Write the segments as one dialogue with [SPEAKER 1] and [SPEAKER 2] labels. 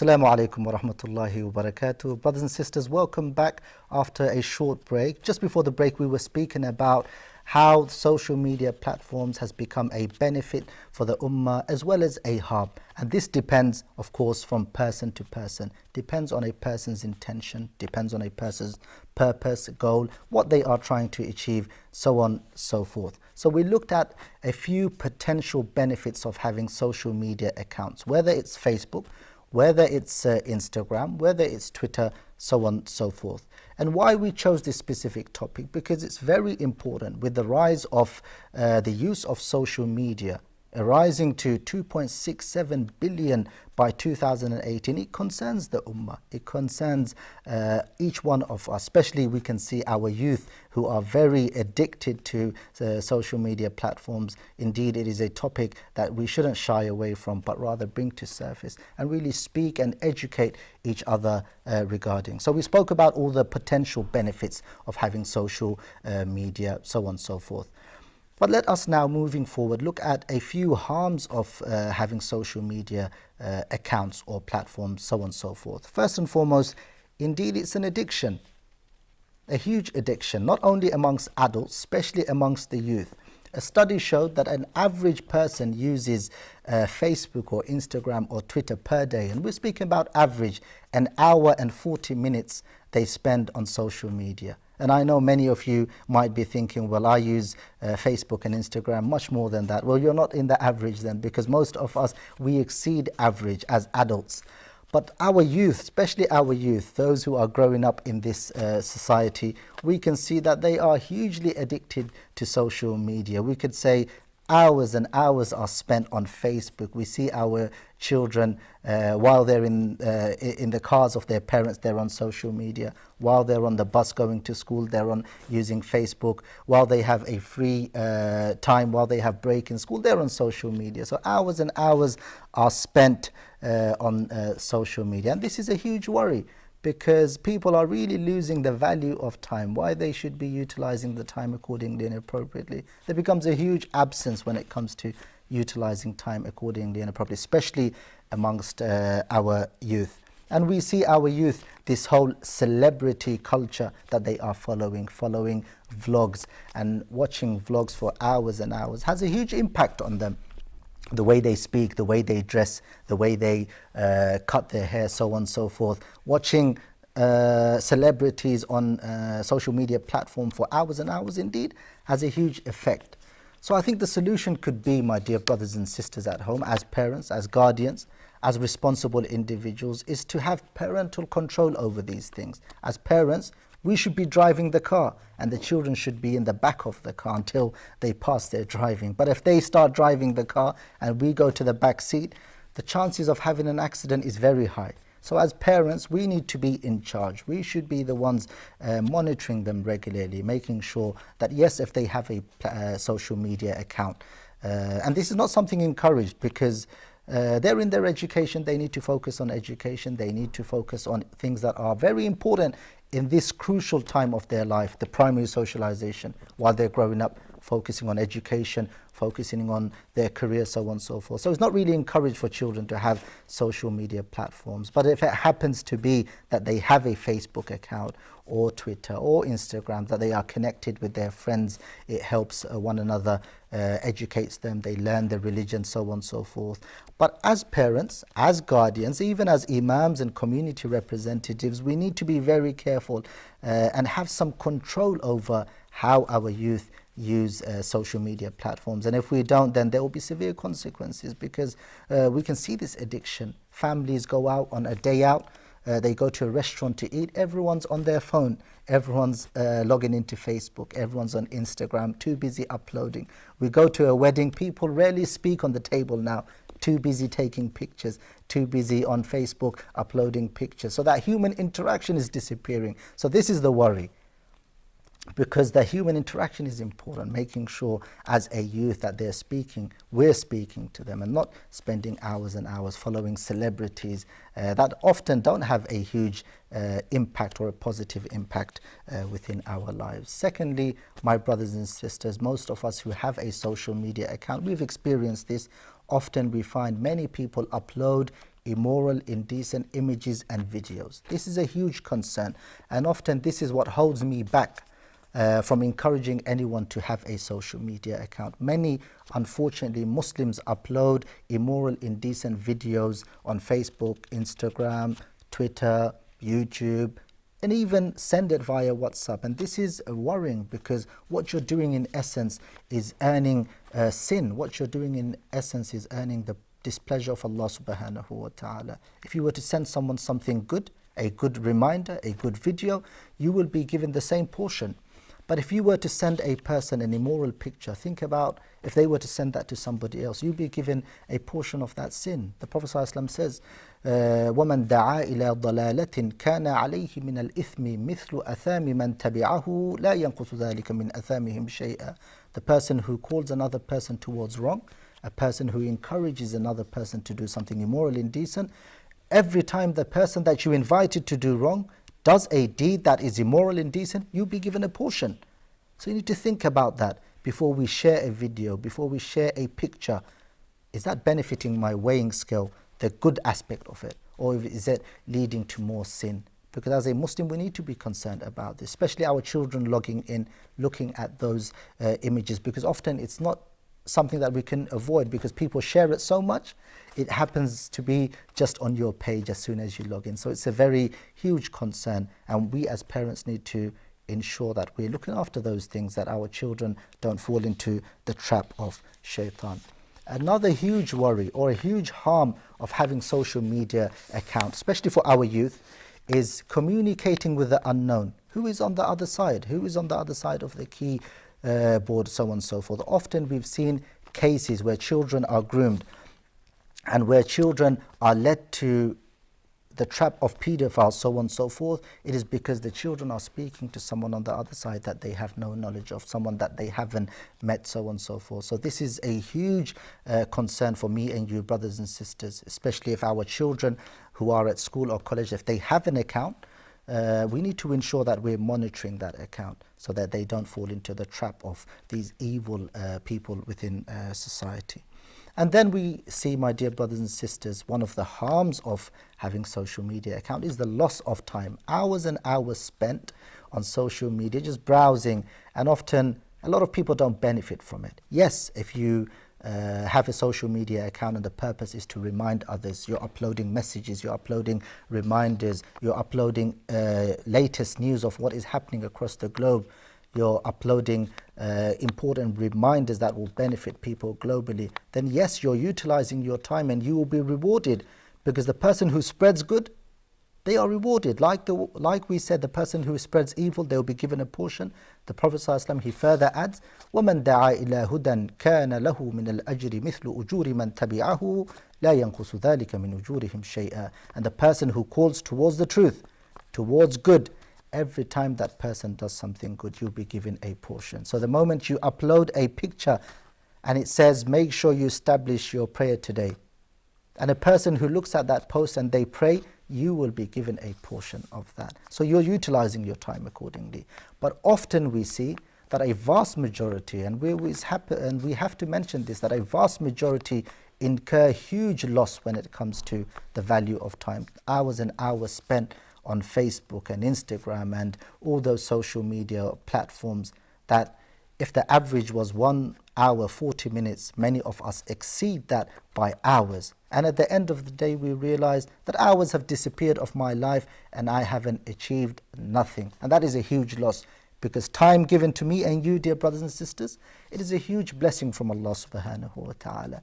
[SPEAKER 1] Assalamu alaikum wa rahmatullahi wa barakatuh. Brothers and sisters, welcome back after a short break. Just before the break, we were speaking about how social media platforms has become a benefit for the ummah as well as a harm. And this depends, of course, from person to person. Depends on a person's intention, depends on a person's purpose, goal, what they are trying to achieve, so on, so forth. So we looked at a few potential benefits of having social media accounts, whether it's Facebook, whether it's Instagram, whether it's Twitter, so on, so forth. And why we chose this specific topic, because it's very important with the rise of the use of social media, rising to 2.67 billion by 2018. It concerns the ummah, it concerns each one of us, especially we can see our youth who are very addicted to social media platforms. Indeed, it is a topic that we shouldn't shy away from, but rather bring to surface and really speak and educate each other regarding. So we spoke about all the potential benefits of having social media, so on and so forth. But let us now, moving forward, look at a few harms of having social media accounts or platforms, so on and so forth. First and foremost, indeed, it's an addiction, a huge addiction, not only amongst adults, especially amongst the youth. A study showed that an average person uses Facebook or Instagram or Twitter per day, and we're speaking about average, an hour and 40 minutes they spend on social media. And I know many of you might be thinking, well, I use Facebook and Instagram much more than that. Well, you're not in the average then, because most of us, we exceed average as adults. But our youth, especially our youth, those who are growing up in this society, we can see that they are hugely addicted to social media. We could say hours and hours are spent on Facebook. We see our children while they're in the cars of their parents, they're on social media. While they're on the bus going to school, they're on using Facebook. While they have a free time, while they have break in school, they're on social media. So hours and hours are spent on social media, and this is a huge worry, because people are really losing the value of time, why they should be utilizing the time accordingly and appropriately. There becomes a huge absence when it comes to utilizing time accordingly and appropriately, especially amongst our youth. And we see our youth, this whole celebrity culture that they are following vlogs and watching vlogs for hours and hours, has a huge impact on them. The way they speak, the way they dress, the way they cut their hair, so on and so forth. Watching celebrities on social media platform for hours and hours indeed has a huge effect. So I think the solution could be, my dear brothers and sisters at home, as parents, as guardians, as responsible individuals, is to have parental control over these things. As parents, we should be driving the car, and the children should be in the back of the car until they pass their driving. But if they start driving the car and we go to the back seat, the chances of having an accident is very high. So as parents, we need to be in charge. We should be the ones monitoring them regularly, making sure that, yes, if they have a social media account, and this is not something encouraged, because they're in their education, they need to focus on education, they need to focus on things that are very important in this crucial time of their life, the primary socialization, while they're growing up, focusing on education, focusing on their career, so on and so forth. So it's not really encouraged for children to have social media platforms. But if it happens to be that they have a Facebook account or Twitter or Instagram, that they are connected with their friends, it helps one another, educates them, they learn their religion, so on and so forth. But as parents, as guardians, even as imams and community representatives, we need to be very careful and have some control over how our youth use social media platforms. And if we don't, then there will be severe consequences, because we can see this addiction. Families go out on a day out, they go to a restaurant to eat, everyone's on their phone, everyone's logging into Facebook, everyone's on Instagram, too busy uploading. We go to a wedding, people rarely speak on the table now, too busy taking pictures, too busy on Facebook uploading pictures. So that human interaction is disappearing. So this is the worry, because the human interaction is important, making sure as a youth that we're speaking to them, and not spending hours and hours following celebrities that often don't have a huge impact or a positive impact within our lives. Secondly, my brothers and sisters, most of us who have a social media account, we've experienced this. Often we find many people upload immoral, indecent images and videos. This is a huge concern, and often this is what holds me back from encouraging anyone to have a social media account. Many, unfortunately, Muslims upload immoral, indecent videos on Facebook, Instagram, Twitter, YouTube, and even send it via WhatsApp. And this is worrying, because what you're doing in essence is earning sin. What you're doing in essence is earning the displeasure of Allah subhanahu wa ta'ala. If you were to send someone something good, a good reminder, a good video, you will be given the same portion. But if you were to send a person an immoral picture, think about if they were to send that to somebody else, you'd be given a portion of that sin. The Prophet ﷺ says, وَمَنْ دَعَا إِلَى ضَلَالَةٍ كَانَ عَلَيْهِ مِنَ الْإِثْمِ مِثْلُ أَثَامِ مَنْ تَبِعَهُ لَا يَنْقُصُ ذَلِكَ مِنْ أَثَامِهِمْ شَيْئًا. The person who calls another person towards wrong, a person who encourages another person to do something immoral, indecent, every time the person that you invited to do wrong does a deed that is immoral, indecent, you'll be given a portion. So you need to think about that before we share a video, before we share a picture. Is that benefiting my weighing scale, the good aspect of it, or is it leading to more sin? Because as a Muslim, we need to be concerned about this, especially our children logging in, looking at those images, because often it's not something that we can avoid, because people share it so much, it happens to be just on your page as soon as you log in. So it's a very huge concern, and we as parents need to ensure that we're looking after those things, that our children don't fall into the trap of shaitan. Another huge worry or a huge harm of having social media accounts, especially for our youth, is communicating with the unknown. Who is on the other side? Who is on the other side of the keyboard, so on and so forth. Often we've seen cases where children are groomed and where children are led to the trap of paedophiles, so on and so forth. It is because the children are speaking to someone on the other side that they have no knowledge of, someone that they haven't met, so on and so forth. So this is a huge concern for me and you, brothers and sisters, especially if our children who are at school or college, if they have an account, we need to ensure that we're monitoring that account so that they don't fall into the trap of these evil people within society. And then we see, my dear brothers and sisters, one of the harms of having social media account is the loss of time. Hours and hours spent on social media just browsing, and often a lot of people don't benefit from it. Yes, if you have a social media account and the purpose is to remind others, you're uploading messages, you're uploading reminders, you're uploading latest news of what is happening across the globe, you're uploading important reminders that will benefit people globally, then yes, you're utilizing your time and you will be rewarded, because the person who spreads good, they are rewarded. Like we said, the person who spreads evil, they will be given a portion. The Prophet ﷺ, he further adds, وَمَنْ دَعَا إِلَى هُدًى كَانَ لَهُ مِنَ الْأَجْرِ مِثْلُ أُجُورِ مَنْ تَبِعَهُ لَا يَنْقُصُ ذَلِكَ مِنْ أُجُورِهِمْ شَيْئًا. And the person who calls towards the truth, towards good, every time that person does something good, you'll be given a portion. So the moment you upload a picture and it says, make sure you establish your prayer today, and a person who looks at that post and they pray, you will be given a portion of that. So you're utilizing your time accordingly. But often we see that a vast majority, and we have to mention this, that a vast majority incur huge loss when it comes to the value of time. Hours and hours spent on Facebook and Instagram and all those social media platforms, that if the average was 1 hour 40 minutes, many of us exceed that by hours. And at the end of the day, we realize that hours have disappeared off my life and I haven't achieved nothing. And that is a huge loss, because time given to me and you, dear brothers and sisters, it is a huge blessing from Allah subhanahu wa ta'ala.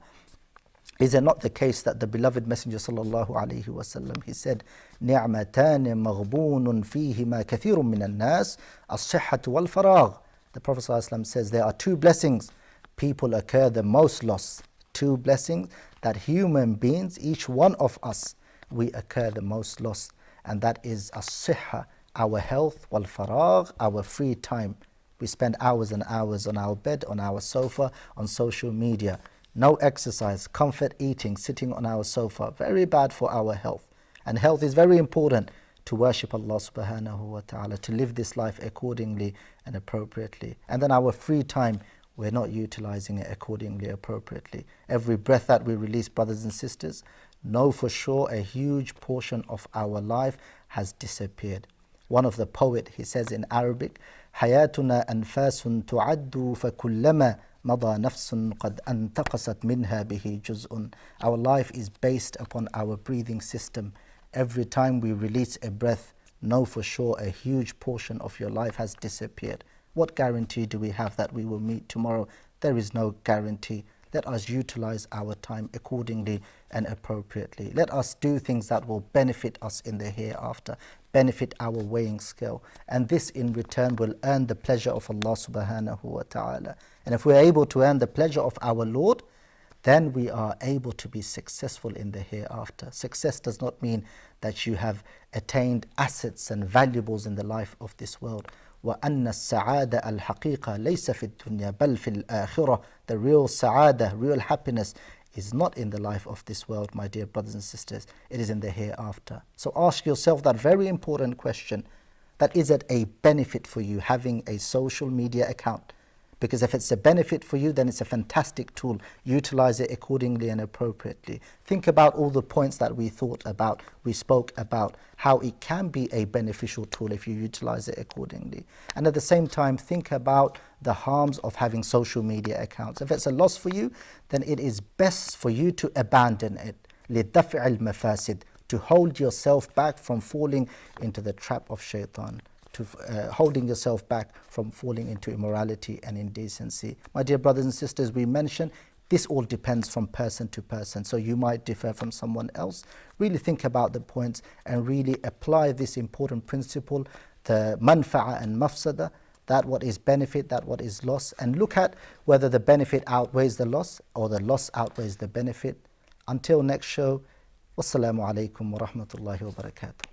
[SPEAKER 1] Is it not the case that the beloved Messenger sallallahu alaihi wasallam, he said, نِعْمَتَانِ مَغْبُونٌ فِيهِمَا كَثِيرٌ مِنَ النَّاسِ الصِّحَّةُ وَالْفَرَاغُ. The Prophet ﷺ says there are two blessings people occur the most loss. Two blessings that human beings, each one of us, we occur the most loss. And that is as-sihha, our health, wal-faragh, our free time. We spend hours and hours on our bed, on our sofa, on social media. No exercise, comfort eating, sitting on our sofa. Very bad for our health. And health is very important to worship Allah subhanahu wa ta'ala, to live this life accordingly and appropriately. And then our free time, we're not utilizing it accordingly, appropriately. Every breath that we release, brothers and sisters, know for sure a huge portion of our life has disappeared. One of the poet, he says in Arabic, حياتنا أنفاس تعد فكلما مضى نفس قد أنتقصت منها به جزء. Our life is based upon our breathing system. Every time we release a breath, know for sure a huge portion of your life has disappeared. What guarantee do we have that we will meet tomorrow? There is no guarantee. Let us utilize our time accordingly and appropriately. Let us do things that will benefit us in the hereafter, benefit our weighing scale. And this in return will earn the pleasure of Allah subhanahu wa ta'ala. And if we're able to earn the pleasure of our Lord, then we are able to be successful in the hereafter. Success does not mean that you have attained assets and valuables in the life of this world. وَأَنَّ السَّعَادَةَ الْحَقِيقَةَ لَيْسَ فِي الدُّنْيَا بَلْ فِي الْآخِرَةِ. The real sa'adah, real happiness is not in the life of this world, my dear brothers and sisters. It is in the hereafter. So ask yourself that very important question, that is it a benefit for you having a social media account? Because if it's a benefit for you, then it's a fantastic tool. Utilize it accordingly and appropriately. Think about all the points that we spoke about, how it can be a beneficial tool if you utilize it accordingly. And at the same time, think about the harms of having social media accounts. If it's a loss for you, then it is best for you to abandon it. لِدَفْعِ الْمَفَاسِدِ, to hold yourself back from falling into the trap of shaitan, to holding yourself back from falling into immorality and indecency. My dear brothers and sisters, we mentioned this all depends from person to person, so you might differ from someone else. Really think about the points and really apply this important principle, the manfa'a and mafsada, that what is benefit, that what is loss, and look at whether the benefit outweighs the loss or the loss outweighs the benefit. Until next show, wassalamu alaikum wa rahmatullahi wa barakatuh.